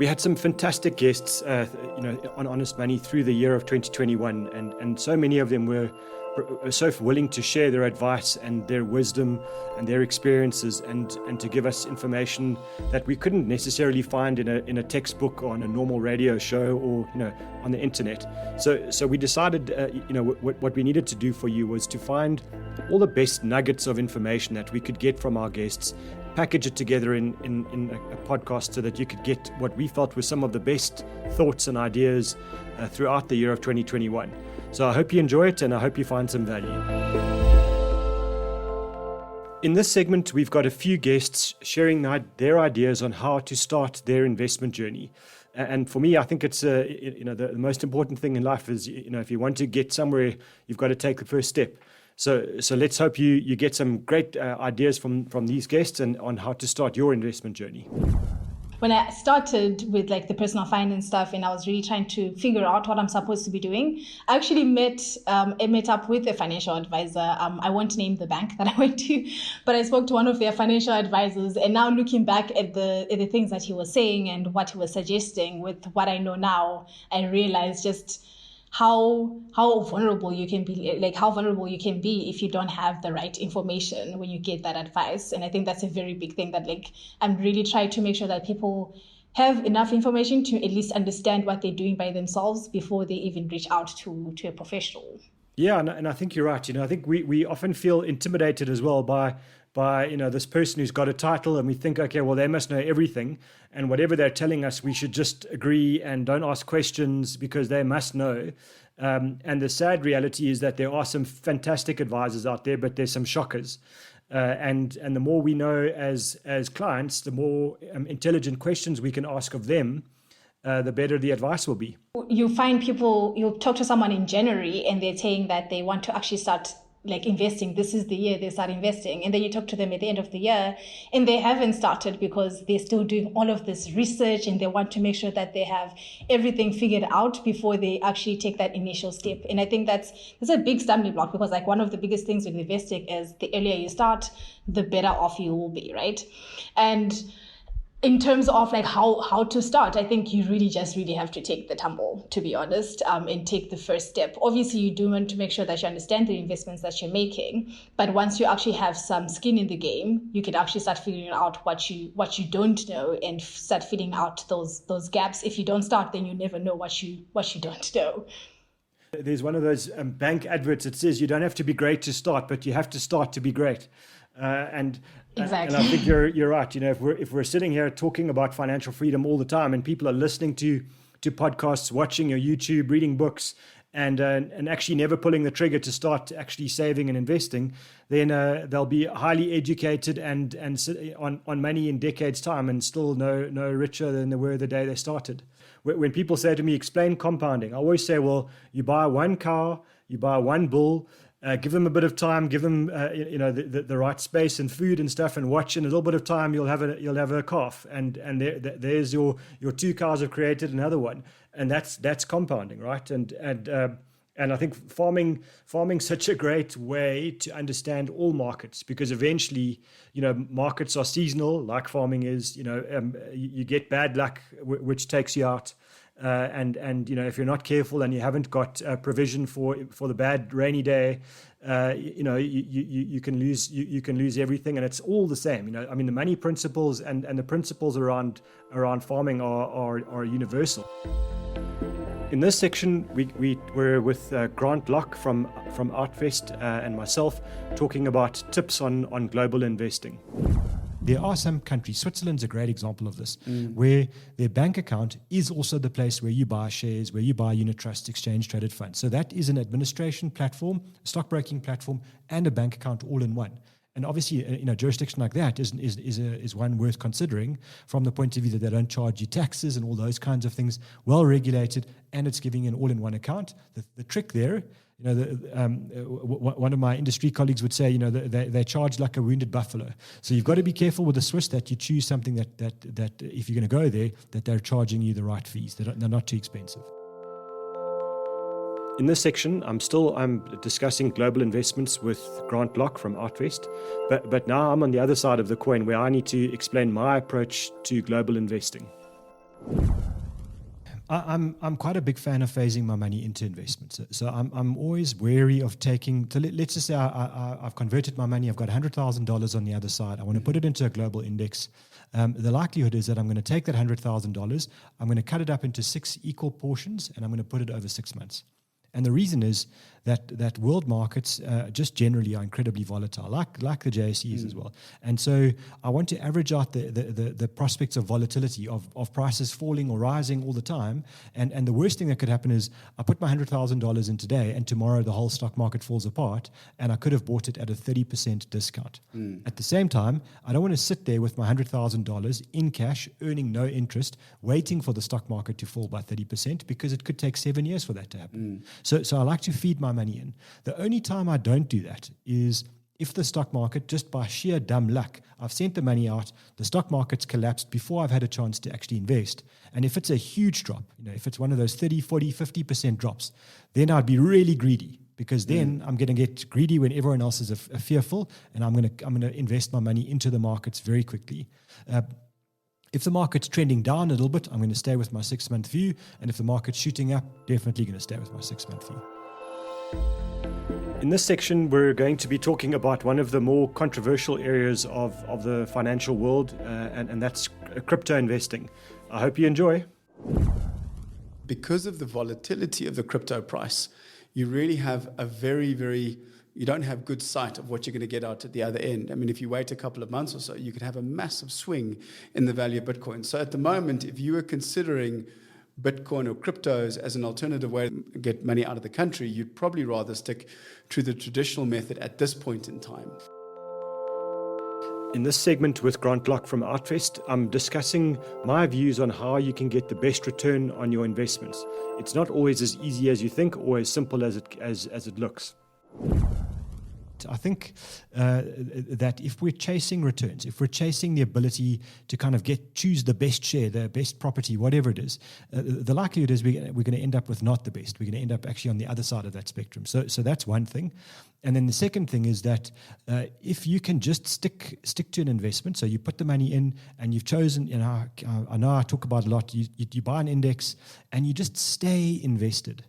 We had some fantastic guests, on Honest Money through the year of 2021, and so many of them were so willing to share their advice and their wisdom and their experiences, and to give us information that we couldn't necessarily find in a textbook or on a normal radio show or on the internet. So we decided, what we needed to do for you was to find all the best nuggets of information that we could get from our guests, package it together in a podcast so that you could get what we felt were some of the best thoughts and ideas throughout the year of 2021. So I hope you enjoy it, and I hope you find some value. In this segment, we've got a few guests sharing their ideas on how to start their investment journey. And for me, I think it's the most important thing in life is, if you want to get somewhere, you've got to take the first step. So let's hope you get some great ideas from these guests and on how to start your investment journey. When I started with the personal finance stuff and I was really trying to figure out what I'm supposed to be doing, I actually met up with a financial advisor. I won't name the bank that I went to, but I spoke to one of their financial advisors, and now looking back at the things that he was saying and what he was suggesting with what I know now, I realized just how vulnerable you can be, if you don't have the right information when you get that advice. And I think that's a very big thing that I'm really trying to make sure that people have enough information to at least understand what they're doing by themselves before they even reach out to a professional. Yeah, and I think you're right. I think we often feel intimidated as well by this person who's got a title, and we think, okay, well, they must know everything, and whatever they're telling us, we should just agree and don't ask questions because they must know. And the sad reality is that there are some fantastic advisors out there, but there's some shockers. And the more we know as clients, the more intelligent questions we can ask of them, the better the advice will be. You find people, you talk to someone in January and they're saying that they want to actually start investing. This is the year they start investing. And then you talk to them at the end of the year and they haven't started because they're still doing all of this research and they want to make sure that they have everything figured out before they actually take that initial step. And I think that's a big stumbling block, because one of the biggest things with investing is the earlier you start, the better off you will be, right? And in terms of how to start, I think you really have to take the tumble, to be honest, and take the first step. Obviously, you do want to make sure that you understand the investments that you're making. But once you actually have some skin in the game, you can actually start figuring out what you don't know and start filling out those gaps. If you don't start, then you never know what you don't know. There's one of those bank adverts that says you don't have to be great to start, but you have to start to be great. Exactly. And I think you're right. If we're sitting here talking about financial freedom all the time, and people are listening to podcasts, watching your YouTube, reading books, and actually never pulling the trigger to start actually saving and investing, then they'll be highly educated and on money in decades' time and still no richer than they were the day they started. When people say to me, explain compounding, I always say, well, you buy one cow, you buy one bull. Give them a bit of time, give them the right space and food and stuff, and watch. In a little bit of time, you'll have a calf, and there's your two cows have created another one, and that's compounding, right? And I think farming's such a great way to understand all markets, because eventually, markets are seasonal, like farming is. You get bad luck, which takes you out. And if you're not careful and you haven't got provision for the bad rainy day, you can lose everything, and it's all the same. The money principles and the principles around farming are universal. In this section, we were with Grant Locke from Outfest and myself talking about tips on global investing. There are some countries, Switzerland's a great example of this, where their bank account is also the place where you buy shares, where you buy unit trusts, exchange traded funds. So that is an administration platform, a stockbroking platform, and a bank account all in one. And obviously, a jurisdiction like that is one worth considering from the point of view that they don't charge you taxes and all those kinds of things, well regulated, and it's giving you an all-in-one account. The trick there, one of my industry colleagues would say, they charge like a wounded buffalo. So you've got to be careful with the Swiss that you choose something that if you're going to go there, that they're charging you the right fees. They're not too expensive. In this section, I'm discussing global investments with Grant Locke from Outfest, but now I'm on the other side of the coin where I need to explain my approach to global investing. I'm quite a big fan of phasing my money into investments. So I'm always wary of taking. So let's just say I've converted my money. I've got $100,000 on the other side. I want to put it into a global index. The likelihood is that I'm going to take that $100,000. I'm going to cut it up into 6 equal portions, and I'm going to put it over 6 months. And the reason is that world markets just generally are incredibly volatile, like the JSEs as well. And so I want to average out the prospects of volatility of prices falling or rising all the time. And the worst thing that could happen is I put my $100,000 in today, and tomorrow the whole stock market falls apart, and I could have bought it at a 30% discount. At the same time, I don't want to sit there with my $100,000 in cash, earning no interest, waiting for the stock market to fall by 30%, because it could take 7 years for that to happen. So I like to feed my money in. The only time I don't do that is if the stock market, just by sheer dumb luck, I've sent the money out, the stock market's collapsed before I've had a chance to actually invest. And if it's a huge drop, if it's one of those 30, 40, 50% drops, then I'd be really greedy, because then I'm going to get greedy when everyone else is fearful, and I'm going to invest my money into the markets very quickly. If the market's trending down a little bit, I'm going to stay with my 6-month view. And if the market's shooting up, definitely going to stay with my 6-month view. In this section, we're going to be talking about one of the more controversial areas of the financial world, and that's crypto investing. I hope you enjoy. Because of the volatility of the crypto price, you really have a you don't have good sight of what you're going to get out at the other end. I mean, if you wait a couple of months or so, you could have a massive swing in the value of Bitcoin. So at the moment, if you were considering Bitcoin or cryptos as an alternative way to get money out of the country, you'd probably rather stick to the traditional method at this point in time. In this segment with Grant Locke from Outfest, I'm discussing my views on how you can get the best return on your investments. It's not always as easy as you think or as simple as it looks. I think that if we're chasing returns, if we're chasing the ability to kind of choose the best share, the best property, whatever it is, the likelihood is we're going to end up with not the best. We're going to end up actually on the other side of that spectrum. So that's one thing. And then the second thing is that if you can just stick to an investment, so you put the money in and you've chosen, I know I talk about a lot, you buy an index and you just stay invested.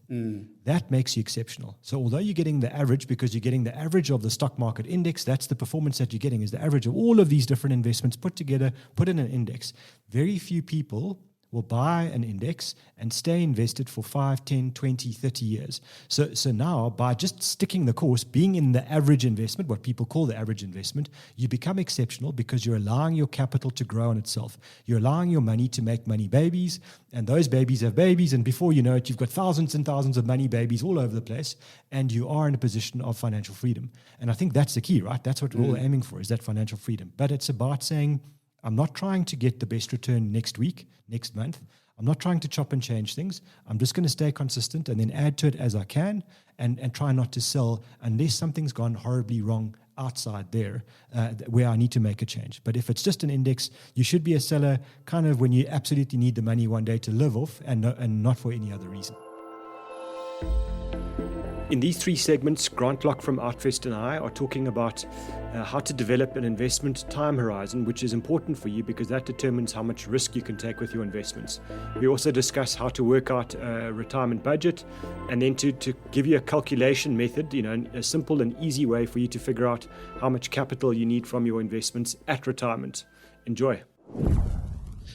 That makes you exceptional. So although you're getting the average, because you're getting the average of the stock market index, that's the performance that you're getting, is the average of all of these different investments put together, put in an index. Very few people will buy an index and stay invested for 5, 10, 20, 30 years. So now, by just sticking the course, being in the average investment, what people call the average investment, you become exceptional because you're allowing your capital to grow on itself. You're allowing your money to make money babies, and those babies have babies, and before you know it, you've got thousands and thousands of money babies all over the place, and you are in a position of financial freedom. And I think that's the key, right? That's what we're all aiming for, is that financial freedom. But it's about saying, I'm not trying to get the best return next week, next month. I'm not trying to chop and change things. I'm just going to stay consistent and then add to it as I can, and try not to sell unless something's gone horribly wrong outside there where I need to make a change. But if it's just an index, you should be a seller kind of when you absolutely need the money one day to live off, and not for any other reason. In these 3 segments, Grant Locke from Outfest and I are talking about how to develop an investment time horizon, which is important for you because that determines how much risk you can take with your investments. We also discuss how to work out a retirement budget, and then to give you a calculation method, a simple and easy way for you to figure out how much capital you need from your investments at retirement. Enjoy.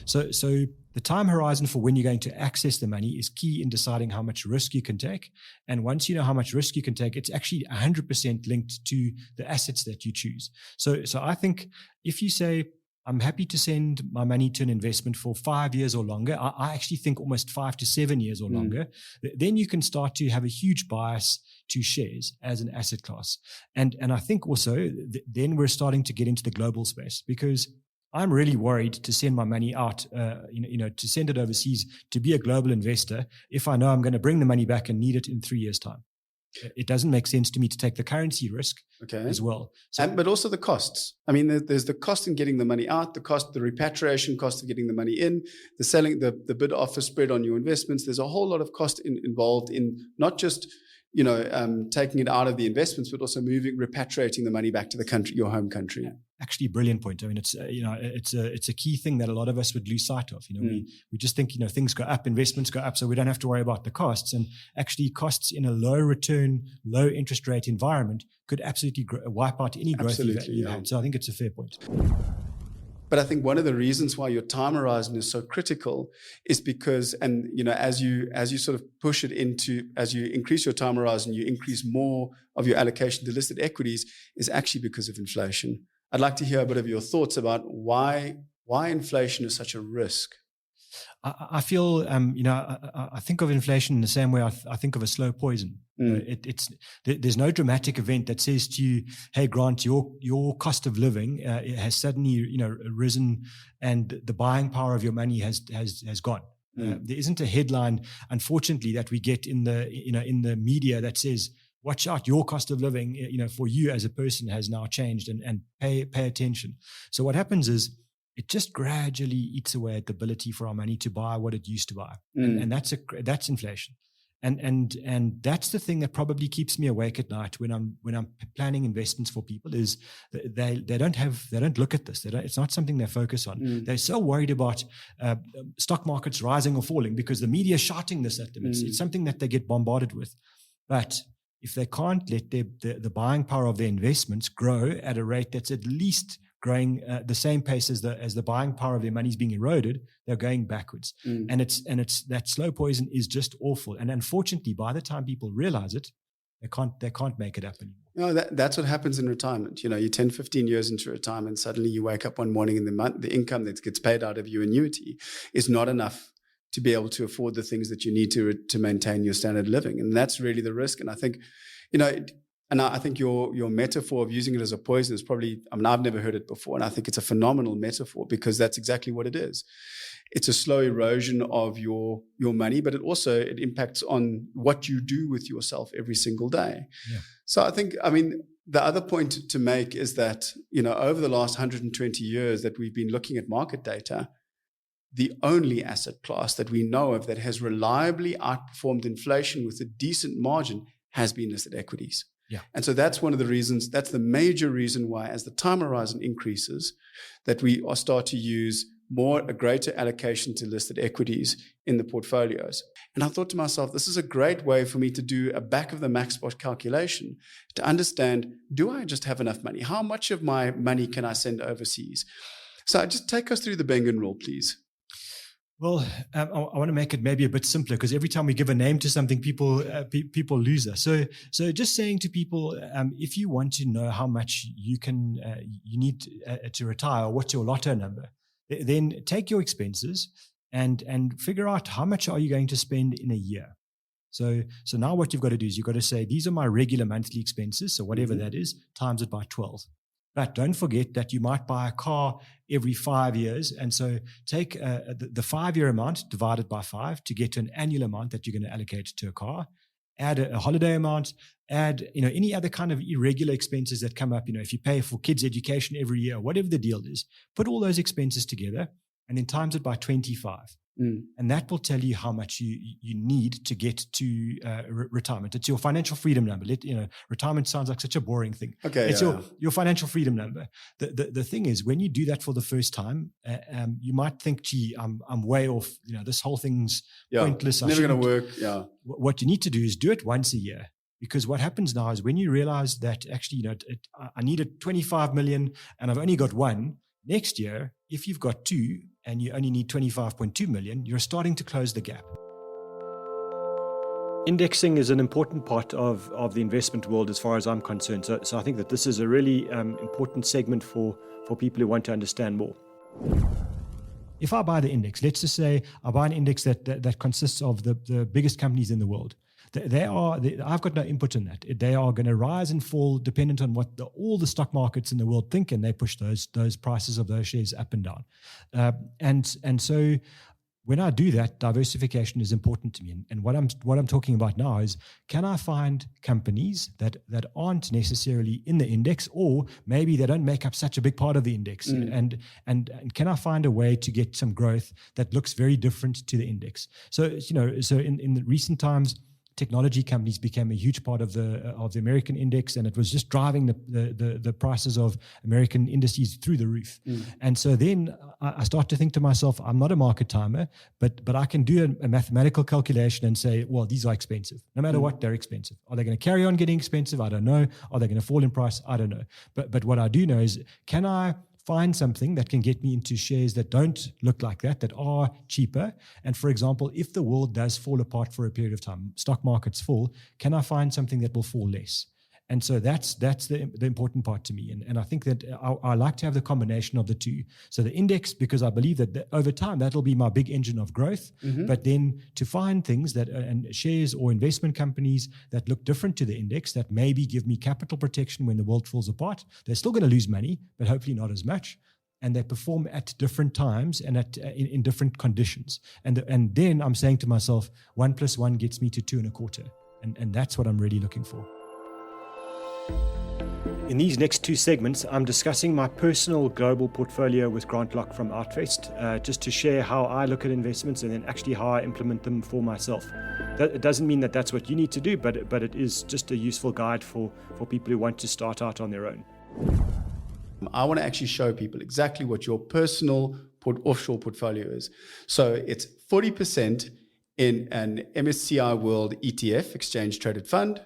So the time horizon for when you're going to access the money is key in deciding how much risk you can take. And once you know how much risk you can take, it's actually 100% linked to the assets that you choose. So I think if you say, I'm happy to send my money to an investment for 5 years or longer, I actually think almost 5 to 7 years or longer, then you can start to have a huge bias to shares as an asset class. And I think also then we're starting to get into the global space, because I'm really worried to send my money out, to send it overseas to be a global investor if I know I'm going to bring the money back and need it in 3 years' time. It doesn't make sense to me to take the currency risk as well. But also the costs. I mean, there's the cost in getting the money out, the repatriation cost of getting the money in, the selling, the bid offer spread on your investments. There's a whole lot of cost involved in not just taking it out of the investments, but also repatriating the money back to the country, your home country. Yeah. Actually, brilliant point. I mean, it's a key thing that a lot of us would lose sight of. We just think things go up, investments go up, so we don't have to worry about the costs. And actually, costs in a low return, low interest rate environment could absolutely wipe out any growth you've had. So I think it's a fair point. But I think one of the reasons why your time horizon is so critical is because, as you sort of push it as you increase your time horizon, you increase more of your allocation to listed equities, is actually because of inflation. I'd like to hear a bit of your thoughts about why inflation is such a risk. I feel, I think of inflation in the same way I think of a slow poison. There's no dramatic event that says to you, "Hey, Grant, your cost of living has suddenly, risen, and the buying power of your money has gone." There isn't a headline, unfortunately, that we get in the media that says, "Watch out, your cost of living, for you as a person has now changed, and pay attention." So what happens is, it just gradually eats away at the ability for our money to buy what it used to buy, and that's inflation, and that's the thing that probably keeps me awake at night when I'm planning investments for people. Is they don't look at this. It's not something they focus on. They're so worried about stock markets rising or falling because the media is shouting this at them. It's something that they get bombarded with, but if they can't let the buying power of their investments grow at a rate that's at least growing the same pace as the buying power of their money is being eroded, they're going backwards. And it's that slow poison is just awful. And unfortunately, by the time people realize it, they can't make it up anymore. That's what happens in retirement. You're 10, 15 years into retirement, suddenly you wake up one morning and the income that gets paid out of your annuity is not enough to be able to afford the things that you need to maintain your standard of living. And that's really the risk. And I think, and I think your metaphor of using it as a poison is probably, I've never heard it before. And I think it's a phenomenal metaphor because that's exactly what it is. It's a slow erosion of your money, but it impacts on what you do with yourself every single day. Yeah. So I think, the other point to make is that, over the last 120 years that we've been looking at market data, the only asset class that we know of that has reliably outperformed inflation with a decent margin has been listed equities. Yeah. And so that's one of the reasons, that's the major reason why, as the time horizon increases, that we start to use a greater allocation to listed equities in the portfolios. And I thought to myself, this is a great way for me to do a back of the max spot calculation to understand, do I just have enough money? How much of my money can I send overseas? So just take us through the Bengen rule, please. Well, I want to make it maybe a bit simpler because every time we give a name to something, people lose us. So just saying to people, if you want to know how much you need to retire, or what's your lotto number, then take your expenses and figure out how much are you going to spend in a year. So now what you've got to do is you've got to say, these are my regular monthly expenses. So whatever that is, times it by 12. But don't forget that you might buy a car every 5 years. And so take the 5-year amount divided by 5 to get to an annual amount that you're going to allocate to a car. Add a holiday amount, add any other kind of irregular expenses that come up. If you pay for kids' education every year, whatever the deal is, put all those expenses together and then times it by 25. And that will tell you how much you need to get to retirement. It's your financial freedom number. Retirement sounds like such a boring thing. Okay, it's your financial freedom number. The thing is, when you do that for the first time, you might think, "Gee, I'm way off. This whole thing's pointless. It's never going to work." Yeah. What you need to do is do it once a year. Because what happens now is when you realize that actually, I needed 25 million and I've only got one. Next year, if you've got 2 and you only need 25.2 million, you're starting to close the gap. Indexing is an important part of the investment world as far as I'm concerned. So I think that this is a really important segment for people who want to understand more. If I buy the index, let's just say I buy an index that consists of the biggest companies in the world. I've got no input in that. They are going to rise and fall dependent on what all the stock markets in the world think, and they push those prices of those shares up and down. And so when I do that, diversification is important to me. And what I'm talking about now is, can I find companies that aren't necessarily in the index, or maybe they don't make up such a big part of the index? And can I find a way to get some growth that looks very different to the index? So in the recent times, technology companies became a huge part of the American index, and it was just driving the prices of American indices through the roof. And so then I start to think to myself, I'm not a market timer, but I can do a mathematical calculation and say, well, these are expensive. No matter what, they're expensive. Are they going to carry on getting expensive? I don't know. Are they going to fall in price? I don't know. But what I do know is, can I find something that can get me into shares that don't look like that are cheaper? And for example, if the world does fall apart for a period of time, stock markets fall, can I find something that will fall less? And so that's the important part to me. And I think that I like to have the combination of the two. So the index, because I believe that over time, that'll be my big engine of growth. But then to find things that, and shares or investment companies that look different to the index, that maybe give me capital protection when the world falls apart. They're still going to lose money, but hopefully not as much. And they perform at different times and in different conditions. And then I'm saying to myself, 1 + 1 gets me to 2.25. And that's what I'm really looking for. In these next two segments, I'm discussing my personal global portfolio with Grant Locke from Outvest, just to share how I look at investments and then actually how I implement them for myself. It doesn't mean that that's what you need to do, but it is just a useful guide for people who want to start out on their own. I want to actually show people exactly what your personal offshore portfolio is. So it's 40% in an MSCI World ETF, exchange traded fund,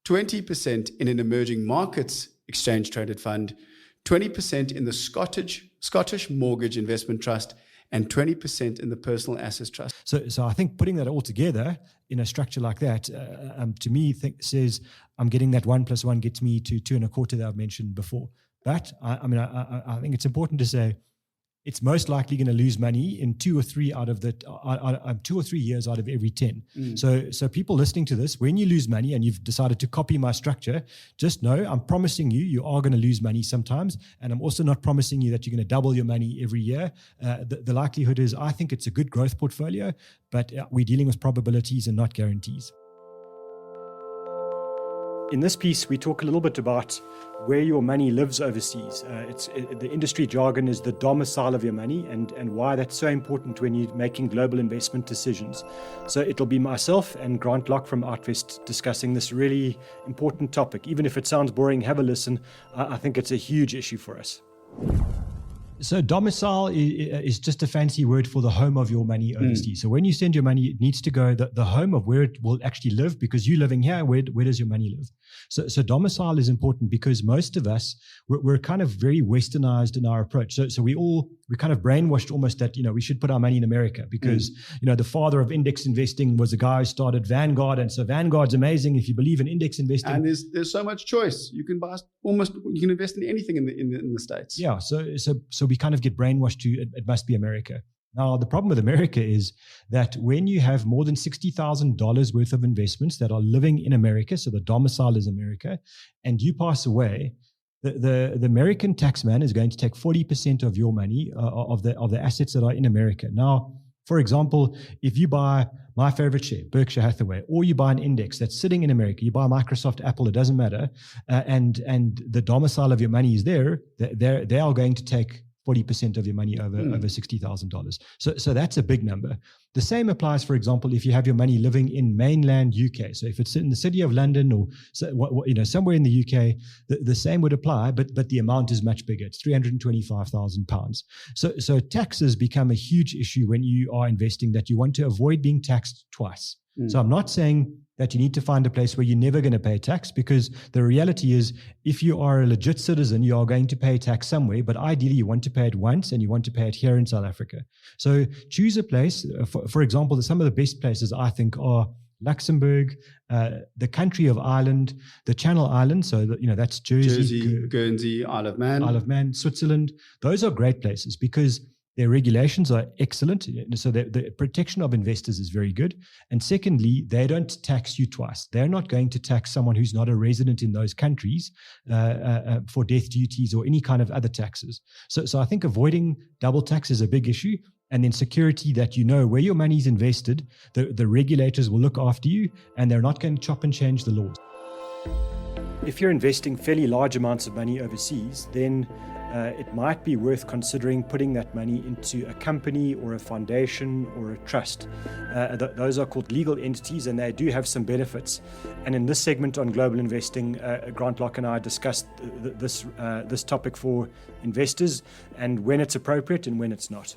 20% in an emerging markets exchange traded fund, 20% in the Scottish Mortgage Investment Trust, and 20% in the Personal Assets Trust. So I think putting that all together in a structure like that, to me, says I'm getting that 1 + 1 gets me to 2.25 that I've mentioned before. But I think it's important to say it's most likely going to lose money in 2 or 3 years out of every 10. So people listening to this, when you lose money and you've decided to copy my structure, just know I'm promising you are going to lose money sometimes. And I'm also not promising you that you're going to double your money every year. The likelihood is, I think it's a good growth portfolio, but we're dealing with probabilities and not guarantees. In this piece, we talk a little bit about where your money lives overseas. The industry jargon is the domicile of your money, and why that's so important when you're making global investment decisions. So it'll be myself and Grant Locke from Outvest discussing this really important topic. Even if it sounds boring, have a listen. I think it's a huge issue for us. So domicile is just a fancy word for the home of your money overseas. So when you send your money, it needs to go the home of where it will actually live, because you're living here. Where does your money live? So domicile is important because most of us, we're kind of very westernized in our approach. So we're kind of brainwashed almost that, we should put our money in America because, the father of index investing was a guy who started Vanguard. And so Vanguard's amazing if you believe in index investing. And there's so much choice. You can invest in anything in the States. Yeah. So we kind of get brainwashed to it must be America. Now, the problem with America is that when you have more than $60,000 worth of investments that are living in America, so the domicile is America, and you pass away, the American tax man is going to take 40% of your money, of the assets that are in America. Now, for example, if you buy my favorite share, Berkshire Hathaway, or you buy an index that's sitting in America, you buy Microsoft, Apple, it doesn't matter, and the domicile of your money is there, they are going to take 40% of your money over $60,000. So that's a big number. The same applies, for example, if you have your money living in mainland UK. So if it's in the city of London or somewhere in the UK, the same would apply, but the amount is much bigger. It's £325,000. So taxes become a huge issue when you are investing, that you want to avoid being taxed twice. So I'm not saying that you need to find a place where you're never going to pay tax, because the reality is, if you are a legit citizen, you are going to pay tax somewhere, but ideally you want to pay it once and you want to pay it here in South Africa. So choose a place. For example, some of the best places I think are Luxembourg, the country of Ireland, the Channel Islands, so that's Jersey, Guernsey, Isle of Man, Switzerland. Those are great places because their regulations are excellent. So the protection of investors is very good. And secondly, they don't tax you twice. They're not going to tax someone who's not a resident in those countries for death duties or any kind of other taxes. So I think avoiding double tax is a big issue. And then security, that where your money is invested, the regulators will look after you and they're not going to chop and change the laws. If you're investing fairly large amounts of money overseas, then it might be worth considering putting that money into a company or a foundation or a trust. Those are called legal entities, and they do have some benefits. And in this segment on global investing, Grant Locke and I discussed this topic for investors and when it's appropriate and when it's not.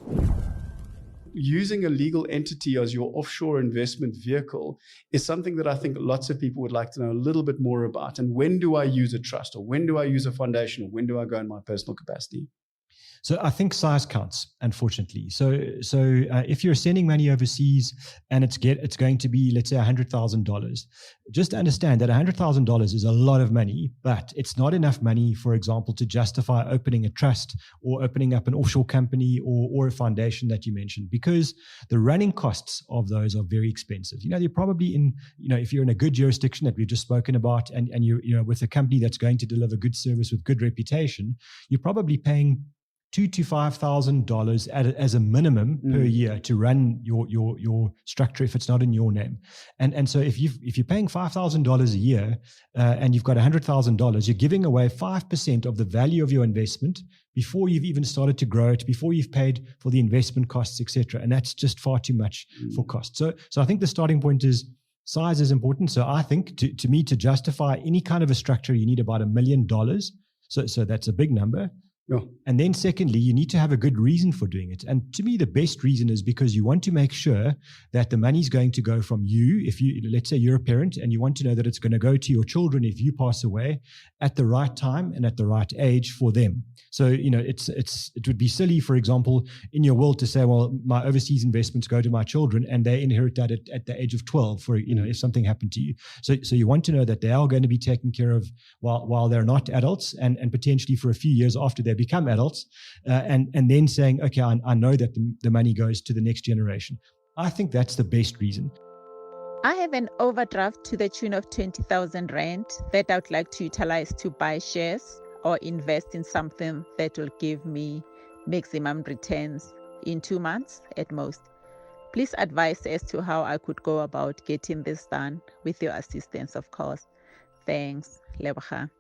Using a legal entity as your offshore investment vehicle is something that I think lots of people would like to know a little bit more about. And when do I use a trust, or when do I use a foundation, or when do I go in my personal capacity? So I think size counts, unfortunately. So if you're sending money overseas and it's going to be, let's say, $100,000, just understand that $100,000 is a lot of money, but it's not enough money, for example, to justify opening a trust or opening up an offshore company or a foundation that you mentioned, because the running costs of those are very expensive. You're probably if you're in a good jurisdiction that we've just spoken about, and you're with a company that's going to deliver good service with good reputation, you're probably paying $2,000 to $5,000 as a minimum per year to run your structure if it's not in your name. And so if you're paying $5,000 a year and you've got $100,000, you're giving away 5% of the value of your investment before you've even started to grow it, before you've paid for the investment costs, etc. And that's just far too much for cost. So I think the starting point is size is important. So I think to me, to justify any kind of a structure, you need about $1 million. So that's a big number. Yeah. And then secondly, you need to have a good reason for doing it. And to me, the best reason is because you want to make sure that the money's going to go from you. Let's say you're a parent and you want to know that it's going to go to your children if you pass away at the right time and at the right age for them. So, it would be silly, for example, in your will to say, well, my overseas investments go to my children and they inherit that at the age of 12 for, if something happened to you. So you want to know that they are going to be taken care of while they're not adults and potentially for a few years after they become adults, and then saying, okay, I know that the money goes to the next generation. I think that's the best reason. I have an overdraft to the tune of 20,000 Rand that I would like to utilize to buy shares or invest in something that will give me maximum returns in 2 months at most. Please advise as to how I could go about getting this done with your assistance, of course. Thanks, Lebogang.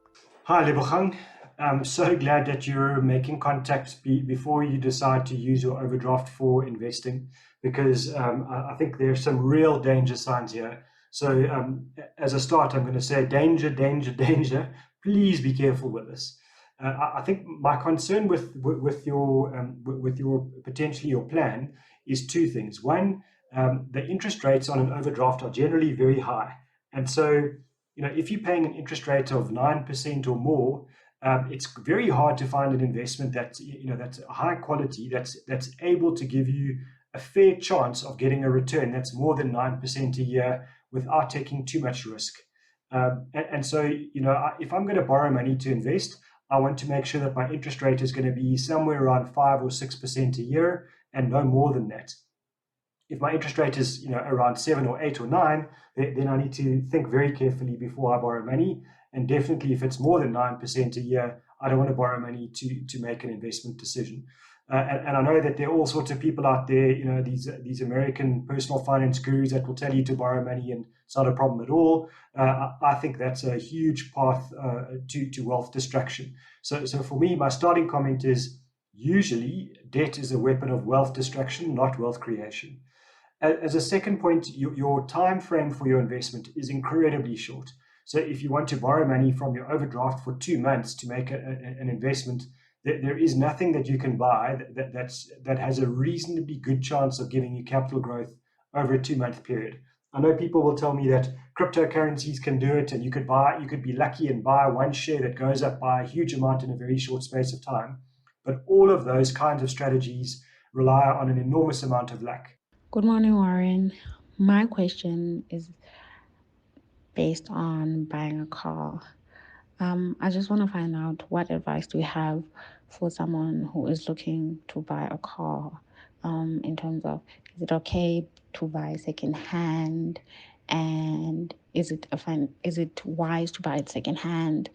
Hi, Lebogang. I'm so glad that you're making contact before you decide to use your overdraft for investing, because I think there's some real danger signs here. So as a start, I'm going to say danger, danger, danger. Please be careful with this. I think my concern with your potentially your plan is two things. One, the interest rates on an overdraft are generally very high, and so if you're paying an interest rate of 9% or more, it's very hard to find an investment that's high quality, that's able to give you a fair chance of getting a return that's more than 9% a year without taking too much risk. And so if I'm going to borrow money to invest, I want to make sure that my interest rate is going to be somewhere around 5 or 6% a year and no more than that. If my interest rate is around 7 or 8 or 9, then I need to think very carefully before I borrow money. And definitely, if it's more than 9% a year, I don't want to borrow money to make an investment decision. And I know that there are all sorts of people out there, these American personal finance gurus that will tell you to borrow money and it's not a problem at all. I think that's a huge path to wealth destruction. So for me, my starting comment is usually debt is a weapon of wealth destruction, not wealth creation. As a second point, your time frame for your investment is incredibly short. So if you want to borrow money from your overdraft for 2 months to make an investment, there is nothing that you can buy that has a reasonably good chance of giving you capital growth over a 2-month period. I know people will tell me that cryptocurrencies can do it, and you could be lucky and buy one share that goes up by a huge amount in a very short space of time. But all of those kinds of strategies rely on an enormous amount of luck. Good morning, Warren. My question is based on buying a car. I just want to find out, what advice do you have for someone who is looking to buy a car, in terms of, is it okay to buy secondhand, and is it wise to buy it secondhand?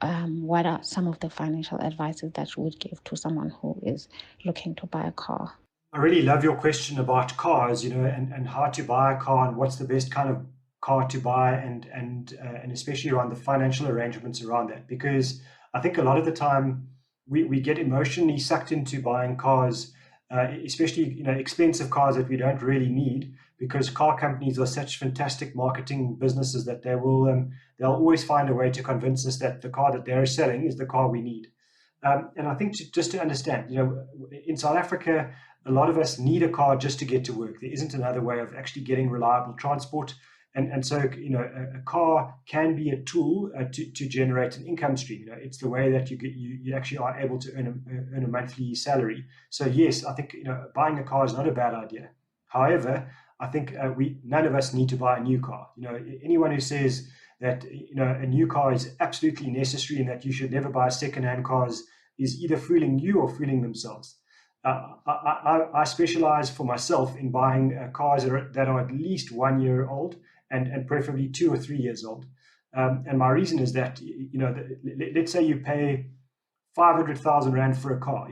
What are some of the financial advices that you would give to someone who is looking to buy a car? I really love your question about cars, and how to buy a car and what's the best kind of car to buy, and especially around the financial arrangements around that, because I think a lot of the time we get emotionally sucked into buying cars, especially expensive cars that we don't really need, because car companies are such fantastic marketing businesses that they'll always find a way to convince us that the car that they're selling is the car we need. And I think just to understand, in South Africa, a lot of us need a car just to get to work. There isn't another way of actually getting reliable transport. And so, a car can be a tool to generate an income stream. It's the way that you actually are able to earn a monthly salary. So yes, I think, buying a car is not a bad idea. However, I think none of us need to buy a new car. Anyone who says that a new car is absolutely necessary and that you should never buy second-hand cars is either fooling you or fooling themselves. I specialize for myself in buying cars that are at least 1 year old and preferably 2 or 3 years old. And my reason is that, let's say you pay 500,000 Rand for a car,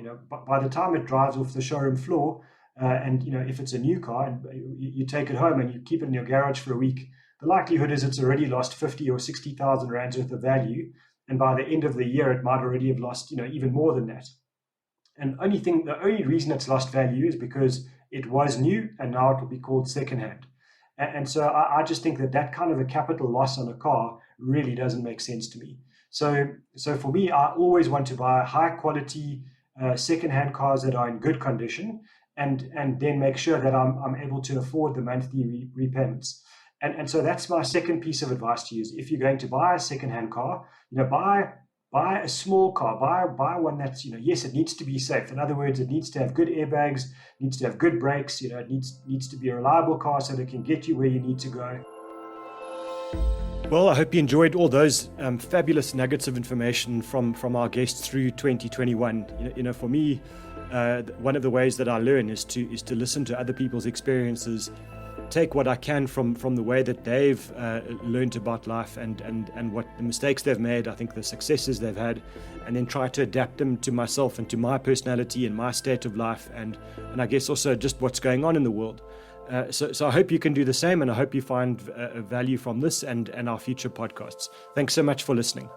by the time it drives off the showroom floor, and if it's a new car and you take it home and you keep it in your garage for a week, the likelihood is it's already lost 50 or 60,000 Rand worth of value. And by the end of the year, it might already have lost, even more than that. And the only reason it's lost value is because it was new and now it will be called secondhand. And so I just think that kind of a capital loss on a car really doesn't make sense to me. So for me, I always want to buy high quality secondhand cars that are in good condition, and then make sure that I'm able to afford the monthly repayments. And so that's my second piece of advice to you. If you're going to buy a secondhand car, buy a small car, buy one that's, yes, it needs to be safe. In other words, it needs to have good airbags, needs to have good brakes, it needs to be a reliable car so that it can get you where you need to go. Well, I hope you enjoyed all those fabulous nuggets of information from our guests through 2021. For me, one of the ways that I learn is to listen to other people's experiences, take what I can from the way that they've learned about life and what the mistakes they've made, I think the successes they've had, and then try to adapt them to myself and to my personality and my state of life, and I guess also just what's going on in the world. So I hope you can do the same, and I hope you find value from this and our future podcasts. Thanks so much for listening.